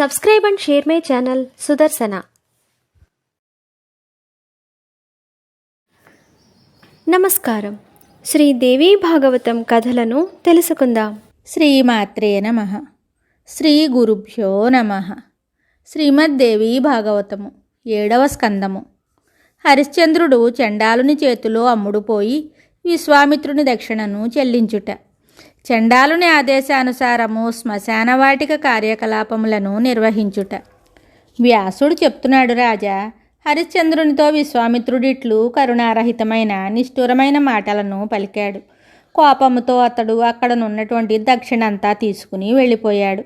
Subscribe and share my channel Sudarsana. నమస్కారం. శ్రీదేవి భాగవతం కథలను తెలుసుకుందాం. శ్రీమాత్రే నమః. శ్రీ గురుభ్యో నమః. శ్రీమద్దేవి భాగవతము 7వ స్కందము. హరిశ్చంద్రుడు చండాలుని చేతిలో అమ్ముడుపోయి విశ్వామిత్రుని దక్షిణను చెల్లించుట. చండాలుని ఆదేశానుసారము శ్మశానవాటిక కార్యకలాపములను నిర్వహించుట. వ్యాసుడు చెప్తున్నాడు, రాజా, హరిశ్చంద్రునితో విశ్వామిత్రుడిట్లు కరుణారహితమైన నిష్ఠురమైన మాటలను పలికాడు. కోపముతో అతడు అక్కడనున్నటువంటి దక్షిణంతా తీసుకుని వెళ్ళిపోయాడు.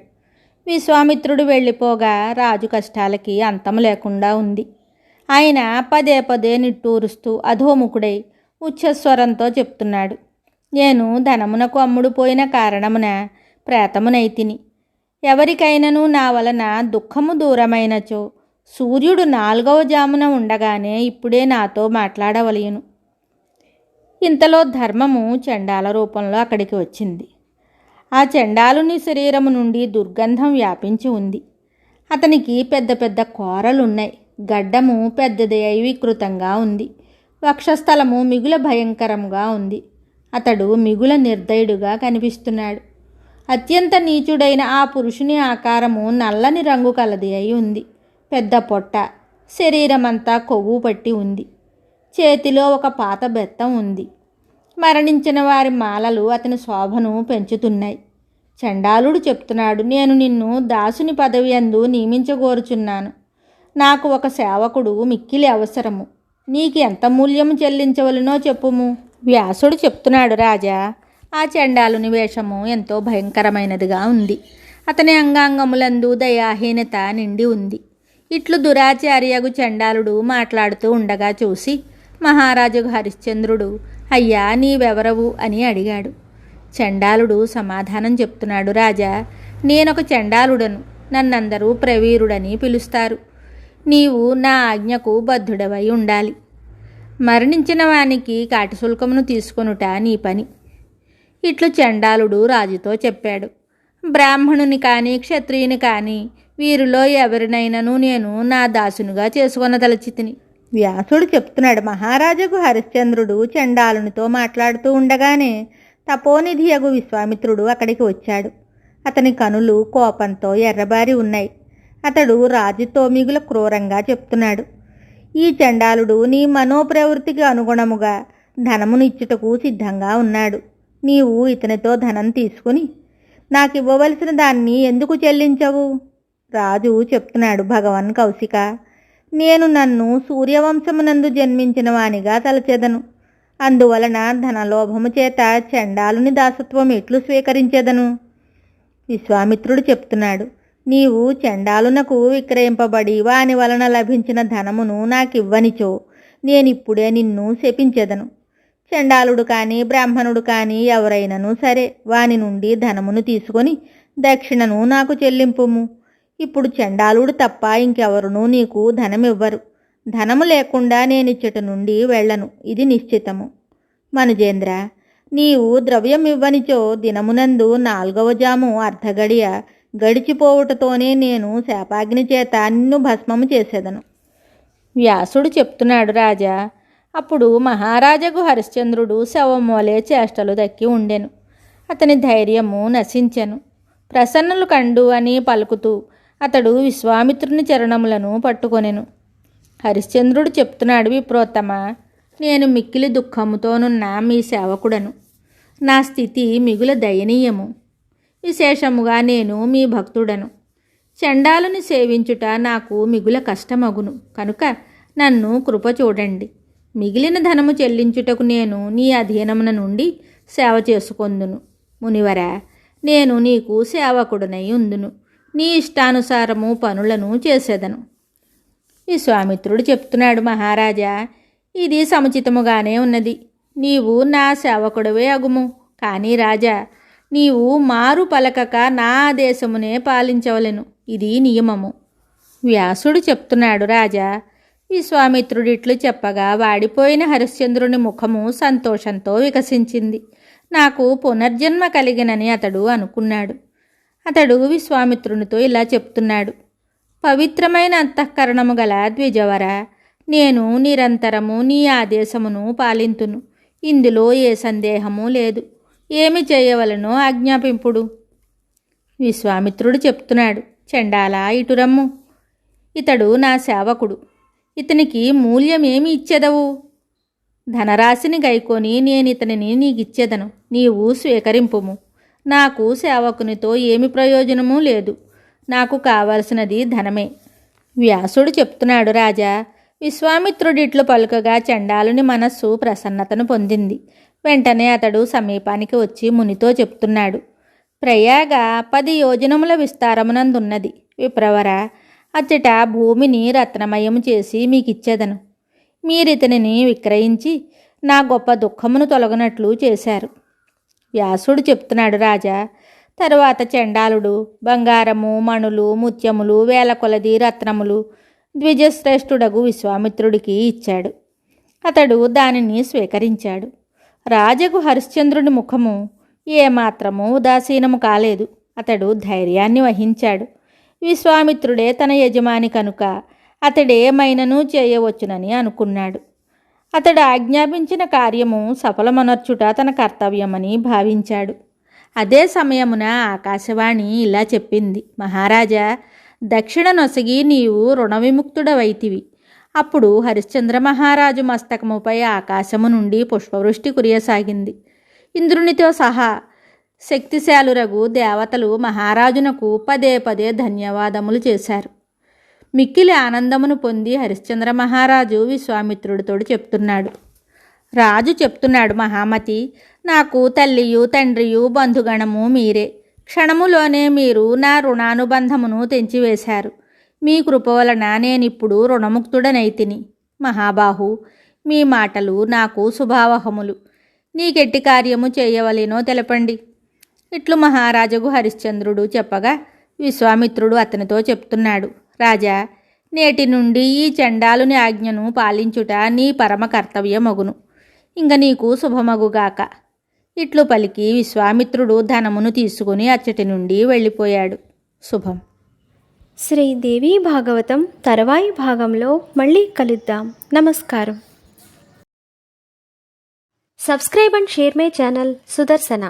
విశ్వామిత్రుడు వెళ్ళిపోగా రాజు కష్టాలకి అంతం లేకుండా ఉంది. ఆయన పదే పదే నిట్టూరుస్తూ అధోముఖుడై ఉచ్చస్వరంతో చెప్తున్నాడు, నేను ధనమునకు అమ్ముడుపోయిన కారణమున ప్రేతమునైతిని. ఎవరికైనను నా వలన దుఃఖము దూరమైనచో సూర్యుడు 4వ జామున ఉండగానే ఇప్పుడే నాతో మాట్లాడవలయును. ఇంతలో ధర్మము చండాల రూపంలో అక్కడికి వచ్చింది. ఆ చండాలుని శరీరము నుండి దుర్గంధం వ్యాపించి ఉంది. అతనికి పెద్ద పెద్ద కోరలున్నాయి. గడ్డము పెద్దది అయి వికృతంగా ఉంది. వక్షస్థలము మిగుల భయంకరంగా ఉంది. అతడు మిగుల నిర్దయుడుగా కనిపిస్తున్నాడు. అత్యంత నీచుడైన ఆ పురుషుని ఆకారము నల్లని రంగు కలది అయి ఉంది. పెద్ద పొట్ట, శరీరమంతా కొవ్వు పట్టి ఉంది. చేతిలో ఒక పాత బెత్తం ఉంది. మరణించిన వారి మాలలు అతని శోభను పెంచుతున్నాయి. చండాలుడు చెప్తున్నాడు, నేను నిన్ను దాసుని పదవి యందు నియమించగోరుచున్నాను. నాకు ఒక సేవకుడు మిక్కిలి అవసరము. నీకు ఎంత మూల్యము చెల్లించవలనో చెప్పుము. వ్యాసుడు చెప్తున్నాడు, రాజా, ఆ చండాలుని వేషము ఎంతో భయంకరమైనదిగా ఉంది. అతని అంగాంగములందు దయాహీనత నిండి ఉంది. ఇట్లు దురాచార్యగు చండాలుడు మాట్లాడుతూ ఉండగా చూసి మహారాజు హరిశ్చంద్రుడు, అయ్యా, నీవెవరవు అని అడిగాడు. చండాలుడు సమాధానం చెప్తున్నాడు, రాజా, నేనొక చండాలుడను. నన్నందరూ ప్రవీరుడని పిలుస్తారు. నీవు నా ఆజ్ఞకు బద్ధుడవై ఉండాలి. మరణించిన వానికి కాటిశుల్కమును తీసుకొనుట నీ పని. ఇట్లు చండాలుడు రాజుతో చెప్పాడు. బ్రాహ్మణుని కానీ క్షత్రియుని కానీ వీరిలో ఎవరినైనాను నేను నా దాసునిగా చేసుకొనదలచితిని. వ్యాసుడు చెప్తున్నాడు, మహారాజుకు హరిశ్చంద్రుడు చండాలునితో మాట్లాడుతూ ఉండగానే తపోనిధియగు విశ్వామిత్రుడు అక్కడికి వచ్చాడు. అతని కనులు కోపంతో ఎర్రబారి ఉన్నాయి. అతడు రాజుతో మిగుల క్రూరంగా చెప్తున్నాడు, ఈ చండాలుడు నీ మనోప్రవృత్తికి అనుగుణముగా ధనమునిచ్చుటకు సిద్ధంగా ఉన్నాడు. నీవు ఇతనితో ధనం తీసుకుని నాకు ఇవ్వవలసిన దాన్ని ఎందుకు చెల్లించవు? రాజు చెప్తున్నాడు, భగవన్ కౌశిక, నేను నన్ను సూర్యవంశమునందు జన్మించిన వానిగా తలచెదను. అందువలన ధనలోభము చేత చండాలుని దాసత్వం ఎట్లు స్వీకరించెదను? విశ్వామిత్రుడు చెప్తున్నాడు, నీవు చండాలునకు విక్రయింపబడి వాని వలన లభించిన ధనమును నాకివ్వనిచో నేనిప్పుడే నిన్ను శపించెదను. చండాలుడు కానీ బ్రాహ్మణుడు కానీ ఎవరైనను సరే వాని నుండి ధనమును తీసుకొని దక్షిణను నాకు చెల్లింపుము. ఇప్పుడు చండాలుడు తప్ప ఇంకెవరునూ నీకు ధనమివ్వరు. ధనము లేకుండా నేనిచ్చట నుండి వెళ్ళను, ఇది నిశ్చితము. మనుజేంద్ర, నీవు ద్రవ్యం ఇవ్వనిచో దినమునందు 4వ జాము అర్ధగడియ గడిచిపోవుటతోనే నేను శాపాగ్ని చేత నిన్ను భస్మము చేసేదను. వ్యాసుడు చెప్తున్నాడు, రాజా, అప్పుడు మహారాజగు హరిశ్చంద్రుడు శవమోలే చేష్టలు దక్కి ఉండెను. అతని ధైర్యము నశించెను. ప్రసన్నులు కండు అని పలుకుతూ అతడు విశ్వామిత్రుని చరణములను పట్టుకొనెను. హరిశ్చంద్రుడు చెప్తున్నాడు, విప్రోత్తమ, నేను మిక్కిలి దుఃఖముతోనున్న మీ సేవకుడను. నా స్థితి మిగుల దయనీయము. విశేషముగా నేను మీ భక్తుడను. చండాలుని సేవించుట నాకు మిగుల కష్టమగును. కనుక నన్ను కృప చూడండి. మిగిలిన ధనము చెల్లించుటకు నేను నీ అధీనమున నుండి సేవ చేసుకొందును. మునివరా, నేను నీకు సేవకుడనై ఉందును. నీ ఇష్టానుసారము పనులను చేసేదను. విశ్వామిత్రుడు చెప్తున్నాడు, మహారాజా, ఇది సముచితముగానే ఉన్నది. నీవు నా సేవకుడవే అగుము. కానీ రాజా, నీవు మారు పలకక నా ఆదేశమునే పాలించవలెను. ఇది నియమము. వ్యాసుడు చెప్తున్నాడు, రాజా, విశ్వామిత్రుడిట్లు చెప్పగా వాడిపోయిన హరిశ్చంద్రుని ముఖము సంతోషంతో వికసించింది. నాకు పునర్జన్మ కలిగినని అతడు అనుకున్నాడు. అతడు విశ్వామిత్రునితో ఇలా చెప్తున్నాడు, పవిత్రమైన అంతఃకరణము గల ద్విజవర, నేను నిరంతరము నీ ఆదేశమును పాలింతును. ఇందులో ఏ సందేహము లేదు. ఏమి చేయవలనో ఆజ్ఞాపింపుడు. విశ్వామిత్రుడు చెప్తున్నాడు, చండాల ఇటురమ్ము. ఇతడు నా సేవకుడు. ఇతనికి మూల్యమేమి ఇచ్చెదవు? ధనరాశిని గైకొని నేనితనిని నీకిచ్చేదను, నీవు స్వీకరింపుము. నాకు సేవకునితో ఏమి ప్రయోజనమూ లేదు. నాకు కావలసినది ధనమే. వ్యాసుడు చెప్తున్నాడు, రాజా. విశ్వామిత్రుడిట్లు పలుకగా చండాలుని మనస్సు ప్రసన్నతను పొందింది. వెంటనే అతడు సమీపానికి వచ్చి మునితో చెప్తున్నాడు, ప్రయాగ 10 యోజనముల విస్తారమునందున్నది విప్రవర. అచ్చట భూమిని రత్నమయము చేసి మీకిచ్చేదను. మీరితనిని విక్రయించి నా గొప్ప దుఃఖమును తొలగనట్లు చేశారు. వ్యాసుడు చెప్తున్నాడు, రాజా. తరువాత చండాలుడు బంగారము, మణులు, ముత్యములు, వేల కొలది రత్నములు ద్విజశ్రేష్ఠుడగు విశ్వామిత్రుడికి ఇచ్చాడు. అతడు దానిని స్వీకరించాడు. రాజగు హరిశ్చంద్రుని ముఖము ఏమాత్రము ఉదాసీనము కాలేదు. అతడు ధైర్యాన్ని వహించాడు. విశ్వామిత్రుడే తన యజమాని కనుక అతడేమైనను చేయవచ్చునని అనుకున్నాడు. అతడు ఆజ్ఞాపించిన కార్యము సఫలమనర్చుట తన కర్తవ్యమని భావించాడు. అదే సమయమున ఆకాశవాణి ఇలా చెప్పింది, మహారాజా, దక్షిణ నొసగి నీవు రుణ విముక్తుడవైతివి. అప్పుడు హరిశ్చంద్ర మహారాజు మస్తకముపై ఆకాశము నుండి పుష్పవృష్టి కురియసాగింది. ఇంద్రునితో సహా శక్తిశాలురగు దేవతలు మహారాజునకు పదే పదే ధన్యవాదములు చేశారు. మిక్కిలి ఆనందమును పొంది హరిశ్చంద్ర మహారాజు విశ్వామిత్రుడితోడు చెప్తున్నాడు, రాజు చెప్తున్నాడు, మహామతి, నాకు తల్లియు తండ్రియు బంధుగణము మీరే. క్షణములోనే మీరు నా రుణానుబంధమును తెంచివేశారు. మీ కృప వలన నేనిప్పుడు రుణముక్తుడనైతిని. మహాబాహు, మీ మాటలు నాకు శుభావహములు. నీకెట్టి కార్యము చేయవలెనో తెలపండి. ఇట్లు మహారాజుకు హరిశ్చంద్రుడు చెప్పగా విశ్వామిత్రుడు అతనితో చెప్తున్నాడు, రాజా, నేటి నుండి ఈ చండాలుని ఆజ్ఞను పాలించుట నీ పరమ కర్తవ్యమగును. ఇంక నీకు శుభమగుగాక. ఇట్లు పలికి విశ్వామిత్రుడు ధనమును తీసుకుని అచ్చటి నుండి వెళ్ళిపోయాడు. శుభం. శ్రీ దేవీ భాగవతం తర్వాయి భాగంలో మళ్ళీ కలుద్దాం. నమస్కారం. Subscribe and share my channel Sudarshana.